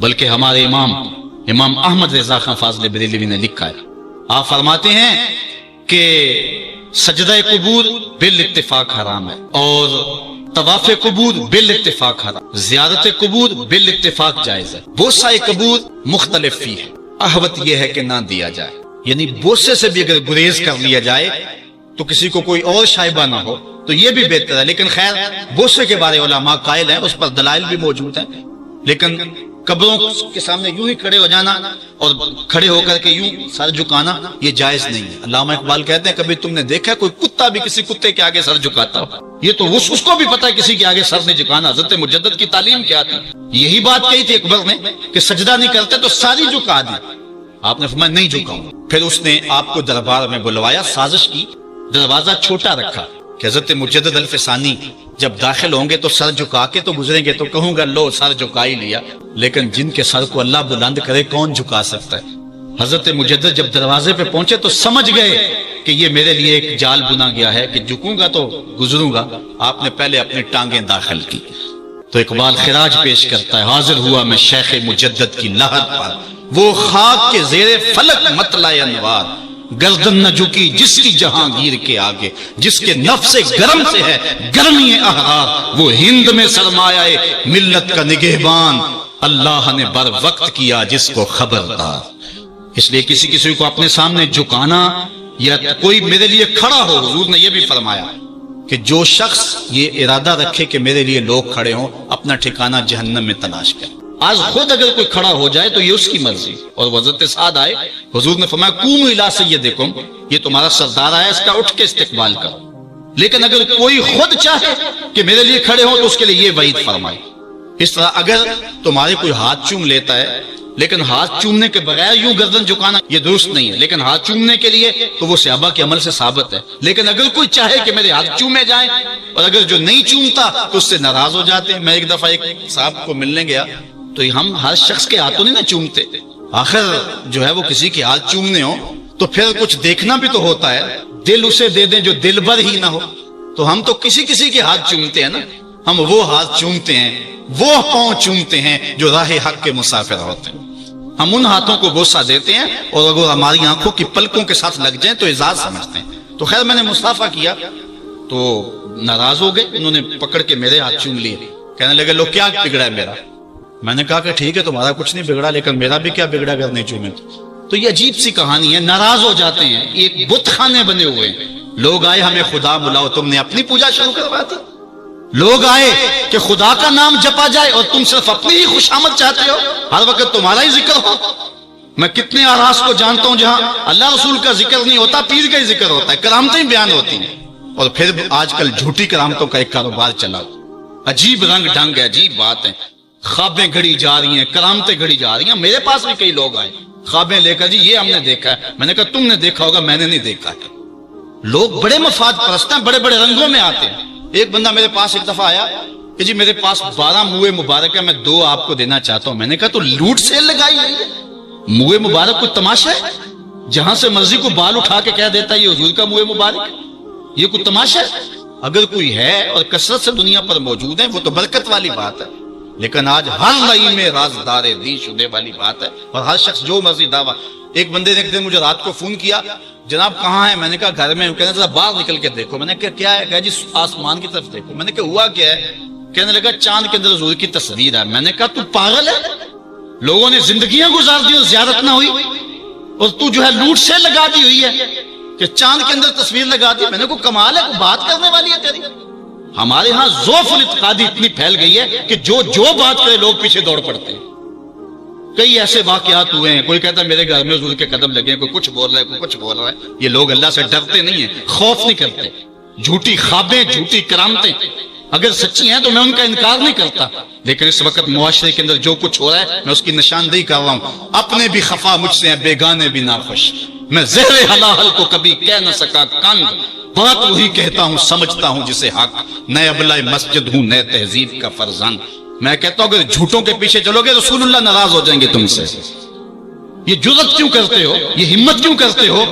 بلکہ ہمارے امام احمد رضا خان فاضل بریلوی نے لکھا ہے، آپ فرماتے ہیں کہ سجدہ قبور بالاتفاق حرام ہے، اور طواف قبور بالاتفاق حرام، زیارت قبور بالاتفاق جائز ہے، بوسہ قبور مختلف فی ہے، احوط یہ ہے کہ نہ دیا جائے، یعنی بوسے سے بھی اگر گریز کر لیا جائے تو کسی کو کوئی اور شائبہ نہ ہو تو یہ بھی بہتر ہے۔ لیکن خیر بوسے کے بارے علماء قائل ہیں، اس پر دلائل بھی موجود ہیں، لیکن قبروں کے سامنے یوں ہی کھڑے ہو جانا اور کھڑے ہو کر کے یوں سر جھکانا یہ جائز نہیں ہے۔ علامہ اقبال کہتے ہیں کبھی تم نے دیکھا کوئی کتا بھی کسی کتے کے آگے سر جھکاتا ہو؟ یہ تو اس کو بھی پتا ہے کسی کے آگے سر نہیں جھکانا۔ حضرت مجدد کی تعلیم کیا تھی؟ یہی بات کہی تھی اکبر نے کہ سجدہ نہیں کرتے تو ساری جھکا دی، آپ نے فرمایا نہیں جھکاؤں۔ پھر اس نے آپ کو دربار میں بلوایا، سازش کی، دروازہ چھوٹا رکھا کہ حضرت مجدد الفسانی جب داخل ہوں گے تو سر جھکا کے تو گزریں گے، تو کہوں گا لو سر جھکا ہی لیا، لیکن جن کے سر کو اللہ بلند کرے کون جھکا سکتا ہے؟ حضرت مجدد جب دروازے پہ پہنچے تو سمجھ گئے کہ یہ میرے لیے ایک جال بنا گیا ہے کہ جھکوں گا تو گزروں گا۔ آپ نے پہلے اپنی ٹانگیں داخل کی تو اقبال خراج پیش کرتا ہے، حاضر ہوا میں شیخ مجدد کی لحد پر، وہ خاک کے زیر فلک مطلع انوار، گردن نہ جھکی جس کی جہانگیر کے آگے، جس کے نفس گرم سے ہے گرمی احرار، وہ ہند میں سرمایہ ملت کا نگہبان، اللہ نے بر وقت کیا جس کو خبردار۔ اس لیے کسی کو اپنے سامنے جھکانا یا کوئی میرے لیے کھڑا ہو، حضور نے یہ بھی فرمایا کہ جو شخص یہ ارادہ رکھے کہ میرے لیے لوگ کھڑے ہوں اپنا ٹھکانہ جہنم میں تلاش کرے۔ آج خود اگر کوئی کھڑا ہو جائے تو یہ اس کی مرضی، اور حضرت سعد آئے، حضور نے فرمایا قوموا الی سیدکم، یہ تمہارا سردار آیا، اس کا اٹھ کے استقبال کرو۔ لیکن اگر کوئی خود چاہے کہ میرے لیے کھڑے ہوں تو اس کے لیے یہ وعید فرمائی۔ اس طرح اگر تمہارے کوئی ہاتھ چوم لیتا ہے لیکن ہاتھ چومنے کے بغیر یوں گردن جھکانا یہ درست نہیں ہے، لیکن ہاتھ چومنے کے لیے تو وہ صحابہ کے عمل سے ثابت ہے۔ لیکن اگر کوئی چاہے کہ میرے ہاتھ چومے جائیں، اور اگر جو نہیں چومتا تو اس سے ناراض ہو جاتے ہیں۔ میں ایک دفعہ ایک صاحب کو ملنے گیا تو ہم ہر شخص کے ہاتھوں نہیں نہ چومتے، آخر جو ہے وہ کسی کے ہاتھ چومنے ہو تو پھر کچھ دیکھنا بھی تو ہوتا ہے، دل اسے دے دیں جو دل بھر ہی نہ ہو، تو ہم تو کسی کے ہاتھ چومتے ہیں نا، ہم وہ ہاتھ چومتے ہیں، وہ پاؤں چومتے ہیں جو راہ حق کے مسافر ہوتے ہیں، ہم ان ہاتھوں کو بوسہ دیتے ہیں، اور اگر ہماری آنکھوں کی پلکوں کے ساتھ لگ جائیں تو اعزاز سمجھتے ہیں۔ تو خیر میں نے مصافحہ کیا تو ناراض ہو گئے، انہوں نے پکڑ کے میرے ہاتھ چوم لیے، کہنے لگے لو کیا بگڑا ہے میرا؟ میں نے کہا کہ ٹھیک ہے تمہارا کچھ نہیں بگڑا، لیکن میرا بھی کیا بگڑا اگر نہیں چومے تو یہ عجیب سی کہانی ہے، ناراض ہو جاتے ہیں۔ ایک بت خانے بنے ہوئے ہیں، لوگ آئے ہمیں خدا بلاؤ، تم نے اپنی پوجا شروع کروا دی۔ لوگ آئے کہ خدا کا نام جپا جائے اور تم صرف اپنی ہی خوشامد چاہتے ہو، ہر وقت تمہارا ہی ذکر ہو۔ میں کتنے آراس کو جانتا ہوں جہاں اللہ رسول کا ذکر نہیں ہوتا، پیر کا ہی ذکر ہوتا ہے، کرامتیں بیان ہوتی ہیں، اور پھر آج کل جھوٹی کرامتوں کا ایک کاروبار چلا، عجیب رنگ ڈھنگ ہے، عجیب بات ہے، خوابیں گھڑی جا رہی ہیں، کرامتیں گھڑی جا رہی ہیں۔ میرے پاس بھی کئی لوگ آئے خوابیں لے کر، جی یہ ہم نے دیکھا ہے، میں نے کہا تم نے دیکھا ہوگا، میں نے نہیں دیکھا ہے۔ لوگ بڑے مفاد پرست ہیں، بڑے بڑے رنگوں میں آتے ہیں۔ ایک بندہ میرے پاس ایک دفعہ آیا کہ جی میرے پاس 12 موئے مبارک ہے، میں 2 آپ کو دینا چاہتا ہوں۔ میں نے کہا تو لوٹ سیل لگائی ہے، موئے مبارک کوئی تماشا ہے؟ جہاں سے مرضی کو بال اٹھا کے کہہ دیتا ہے یہ حضور کا موئے مبارک، یہ کوئی تماشا ہے؟ اگر کوئی ہے اور کثرت سے دنیا پر موجود ہے وہ تو برکت والی بات ہے، لیکن آج ہر نئی میں رازدار دی شدے والی بات ہے، اور ہر شخص جو مرضی دعویٰ۔ ایک بندے نے ایک دن مجھے رات کو فون کیا، جناب کہاں ہے؟ میں نے کہا گھر میں۔ کہنے لگا باہر نکل کے دیکھو۔ میں نے کہا کیا ہے؟ کہا جی آسمان کی طرف دیکھو۔ میں نے کہا ہوا کیا ہے؟ کہنے لگا چاند کے اندر حضور کی تصویر ہے۔ میں نے کہا تو پاگل ہے؟ لوگوں نے زندگیاں گزار دی اور زیارت نہ ہوئی، اور تو جو ہے لوٹ سے لگا دی ہوئی ہے کہ چاند کے اندر تصویر لگا دی۔ میں نے کہا کمال ہے، کوئی بات کرنے والی ہے تیری؟ ہمارے ہاں ذوف الاعتقادی اتنی پھیل گئی ہے کہ جو بات کرے لوگ پیچھے دوڑ پڑتے ہیں۔ کئی ایسے واقعات ہوئے ہیں، کوئی کہتا ہے میرے گھر میں حضور کے قدم لگے ہیں، کوئی کچھ بول رہا ہے، کوئی کچھ بول رہا ہے۔ یہ لوگ اللہ سے ڈرتے نہیں ہیں، خوف نہیں کرتے۔ جھوٹی خوابیں، جھوٹی کرامتیں اگر سچی ہیں تو میں ان کا انکار نہیں کرتا، لیکن اس وقت معاشرے کے اندر جو کچھ ہو رہا ہے میں اس کی نشاندہی کر رہا ہوں۔ اپنے بھی خفا مجھ سے ہیں، بیگانے بھی ناخوش، میں زہر حلال کو کبھی کہہ نہ سکا کنگ، بات وہی کہتا ہوں سمجھتا ہوں جسے حق، نئے ابلہ مسجد ہوں، نئے تہذیب کا فرزند۔ میں کہتا ہوں اگر جھوٹوں کے پیچھے چلو گے رسول اللہ ناراض ہو جائیں گے تم سے۔ یہ جرأت کیوں کرتے ہو؟ یہ ہمت کیوں کرتے ہو؟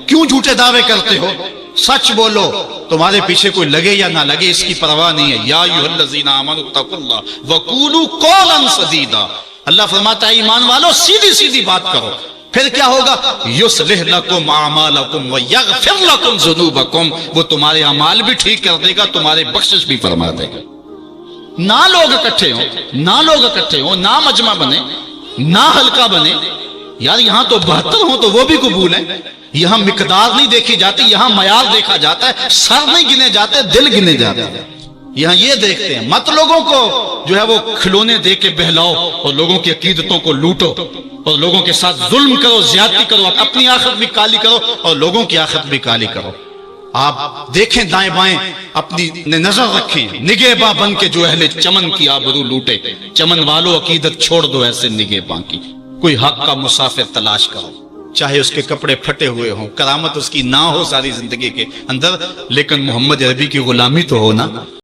کیوں جھوٹے دعوے کرتے ہو؟ سچ بولو، تمہارے پیچھے کوئی لگے یا نہ لگے اس کی پرواہ نہیں ہے۔ یا ایھا الذین آمنوا اتقوا اللہ وقولوا قولا سدیدا، اللہ فرماتا ہے ایمان والو سیدھی سیدھی بات کرو، پھر کیا ہوگا؟ یصلح لکم اعمالکم ویغفر لکم ذنوبکم، وہ تمہارے اعمال بھی ٹھیک کر دے گا، تمہارے بخشش بھی فرما دے گا۔ نہ لوگ اکٹھے ہوں، نہ مجمع بنے، نہ حلقہ بنے، یار یہاں تو 72 ہوں تو وہ بھی قبول ہیں، یہاں مقدار نہیں دیکھی جاتی، یہاں معیار دیکھا جاتا ہے، سر نہیں گنے جاتے، دل گنے جاتے ہیں، یہاں یہ دیکھتے ہیں۔ مت لوگوں کو جو ہے وہ کھلونے دے کے بہلاؤ اور لوگوں کی عقیدتوں کو لوٹو اور لوگوں کے ساتھ ظلم کرو، زیادتی کرو، اپنی آخرت بھی کالی کرو اور لوگوں کی آخرت بھی کالی کرو۔ آپ دیکھیں دائیں بائیں، اپنی نظر رکھیں، نگہباں بن کے جو اہل چمن کی آبرو لوٹے۔ چمن والو عقیدت چھوڑ دو ایسے نگہباں کی، کوئی حق کا مسافر تلاش کرو، چاہے اس کے کپڑے پھٹے ہوئے ہوں، کرامت اس کی نہ ہو ساری زندگی کے اندر، لیکن محمد عربی کی غلامی تو ہو نا۔